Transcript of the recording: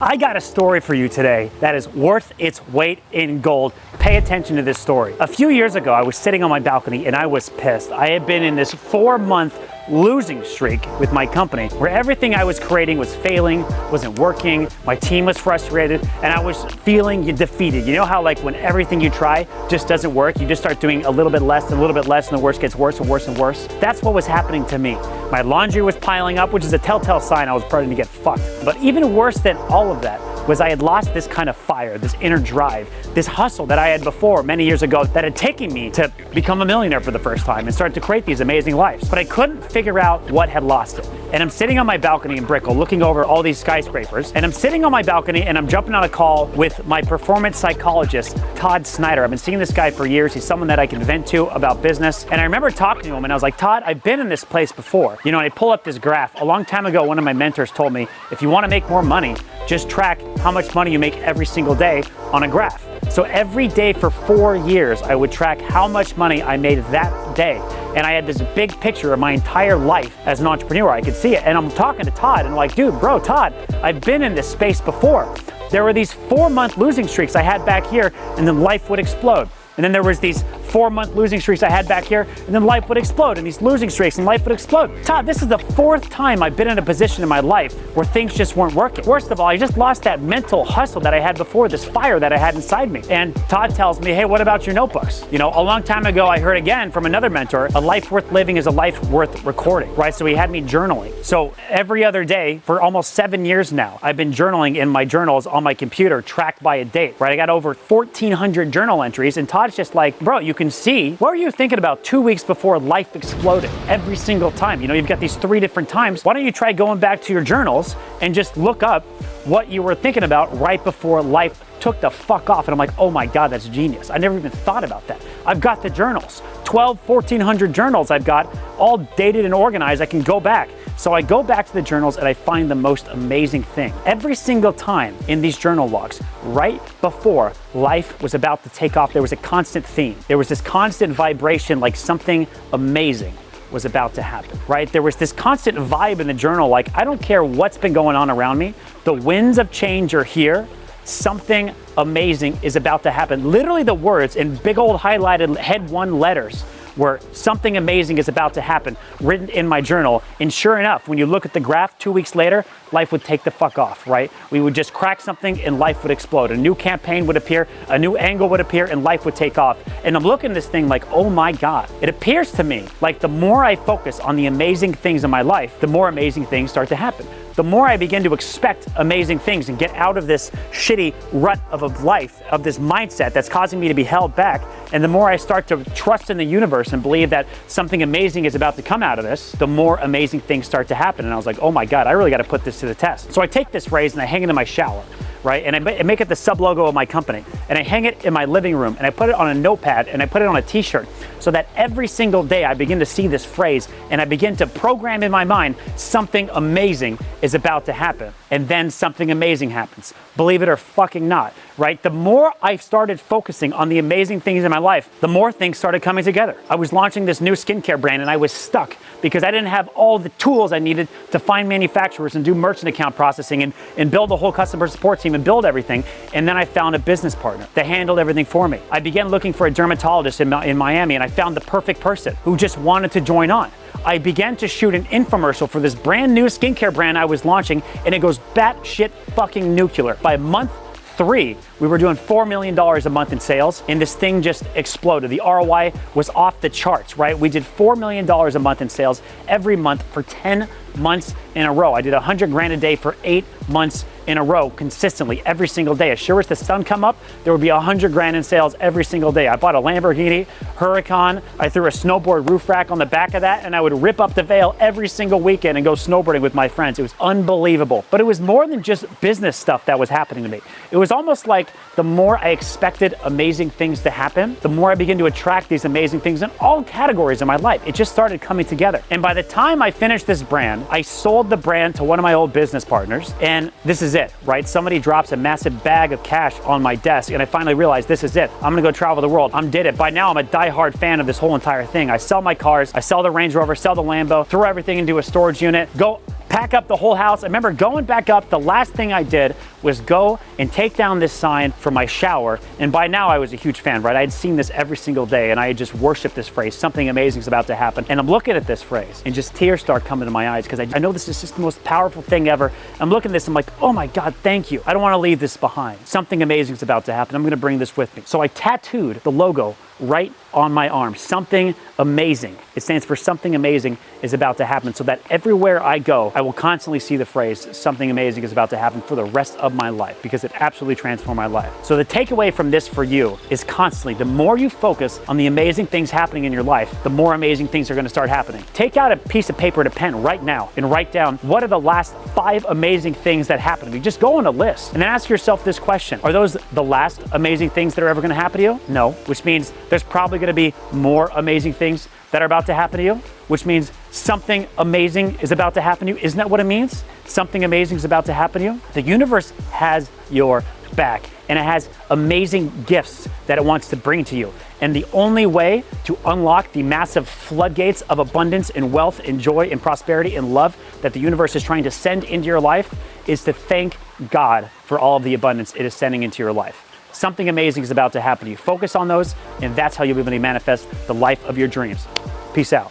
I got a story for you today that is worth its weight in gold. Pay attention to this story. A few years ago, I was sitting on my balcony and I was pissed. I had been in this 4-month losing streak with my company where everything I was creating was failing, wasn't working, my team was frustrated, and I was feeling defeated. You know how like when everything you try just doesn't work, you just start doing a little bit less and a little bit less and the worst gets worse and worse and worse? That's what was happening to me. My laundry was piling up, which is a telltale sign I was starting to get fucked. But even worse than all of that was I had lost this kind of fire, this inner drive, this hustle that I had before many years ago that had taken me to become a millionaire for the first time and start to create these amazing lives. But I couldn't figure out what had lost it. And I'm sitting on my balcony in Brickell looking over all these skyscrapers, and I'm sitting on my balcony and I'm jumping on a call with my performance psychologist, Todd Snyder. I've been seeing this guy for years. He's someone that I can vent to about business. And I remember talking to him and I was like, Todd, I've been in this place before. You know, and I pull up this graph. A long time ago, one of my mentors told me, if you want to make more money, just track how much money you make every single day on a graph. So every day for 4 years, I would track how much money I made that day. And I had this big picture of my entire life as an entrepreneur. I could see it. And I'm talking to Todd and I'm like, dude, bro, Todd, I've been in this space before. There were these 4-month losing streaks I had back here and then life would explode. And then there was these 4-month losing streaks I had back here, and then life would explode, and these losing streaks, and life would explode. Todd, this is the 4th time I've been in a position in my life where things just weren't working. Worst of all, I just lost that mental hustle that I had before, this fire that I had inside me. And Todd tells me, hey, what about your notebooks? You know, a long time ago, I heard again from another mentor, a life worth living is a life worth recording, right? So he had me journaling. So every other day for almost 7 years now, I've been journaling in my journals on my computer, tracked by a date, right? I got over 1,400 journal entries, and Todd's just like, bro, you can see, what were you thinking about 2 weeks before life exploded? Every single time, you know, you've got these 3 different times. Why don't you try going back to your journals and just look up what you were thinking about right before life took the fuck off? And I'm like, oh my God, that's genius. I never even thought about that. I've got the journals, 1,400 journals I've got, all dated and organized. I can go back. So I go back to the journals and I find the most amazing thing. Every single time in these journal logs, right before life was about to take off, there was a constant theme. There was this constant vibration, like something amazing was about to happen, right? There was this constant vibe in the journal, like, I don't care what's been going on around me. The winds of change are here. Something amazing is about to happen. Literally the words in big old highlighted head 1 letters where something amazing is about to happen, written in my journal. And sure enough, when you look at the graph 2 weeks later, life would take the fuck off, right? We would just crack something and life would explode. A new campaign would appear, a new angle would appear, and life would take off. And I'm looking at this thing like, oh my God. It appears to me like the more I focus on the amazing things in my life, the more amazing things start to happen. The more I begin to expect amazing things and get out of this shitty rut of a life, of this mindset that's causing me to be held back, and the more I start to trust in the universe and believe that something amazing is about to come out of this, the more amazing things start to happen. And I was like, oh my God, I really got to put this to the test. So I take this phrase and I hang it in my shower, right? And I make it the sub logo of my company. And I hang it in my living room and I put it on a notepad and I put it on a t-shirt so that every single day I begin to see this phrase and I begin to program in my mind something amazing is about to happen. And then something amazing happens. Believe it or fucking not, right? The more I started focusing on the amazing things in my life, the more things started coming together. I was launching this new skincare brand and I was stuck because I didn't have all the tools I needed to find manufacturers and do merchant account processing and build a whole customer support team and build everything. And then I found a business partner that handled everything for me. I began looking for a dermatologist in Miami and I found the perfect person who just wanted to join on. I began to shoot an infomercial for this brand new skincare brand I was launching, and it goes batshit fucking nuclear. By month 3, we were doing $4 million a month in sales, and this thing just exploded. The ROI was off the charts, right? We did $4 million a month in sales every month for 10 months in a row. I did 100 grand a day for 8 months in a row consistently every single day. As sure as the sun come up, there would be 100 grand in sales every single day. I bought a Lamborghini Huracan. I threw a snowboard roof rack on the back of that, and I would rip up the Vail every single weekend and go snowboarding with my friends. It was unbelievable. But it was more than just business stuff that was happening to me. It was almost like the more I expected amazing things to happen, the more I began to attract these amazing things in all categories of my life. It just started coming together. And by the time I finished this brand, I sold the brand to one of my old business partners, and this is it, right? Somebody drops a massive bag of cash on my desk, and I finally realized this is it. I'm gonna go travel the world. Did it. By now, I'm a diehard fan of this whole entire thing. I sell my cars, I sell the Range Rover, sell the Lambo, throw everything into a storage unit, go pack up the whole house. I remember going back up, the last thing I did was go and take down this sign for my shower. And by now I was a huge fan, right? I had seen this every single day and I had just worshiped this phrase, something amazing is about to happen. And I'm looking at this phrase and just tears start coming to my eyes because I know this is just the most powerful thing ever. I'm looking at this, I'm like, oh my God, thank you. I don't want to leave this behind. Something amazing is about to happen. I'm going to bring this with me. So I tattooed the logo right on my arm. Something amazing. It stands for something amazing is about to happen, so that everywhere I go, I will constantly see the phrase something amazing is about to happen for the rest of my life, because it absolutely transformed my life. So the takeaway from this for you is constantly, the more you focus on the amazing things happening in your life, the more amazing things are going to start happening. Take out a piece of paper and a pen right now and write down what are the last 5 amazing things that happened to me. Just go on a list and then ask yourself this question. Are those the last amazing things that are ever going to happen to you? No, which means there's probably going to be more amazing things that are about to happen to you, which means something amazing is about to happen to you. Isn't that what it means? Something amazing is about to happen to you. The universe has your back and it has amazing gifts that it wants to bring to you. And the only way to unlock the massive floodgates of abundance and wealth and joy and prosperity and love that the universe is trying to send into your life is to thank God for all of the abundance it is sending into your life. Something amazing is about to happen to you. Focus on those, and that's how you'll be able to manifest the life of your dreams. Peace out.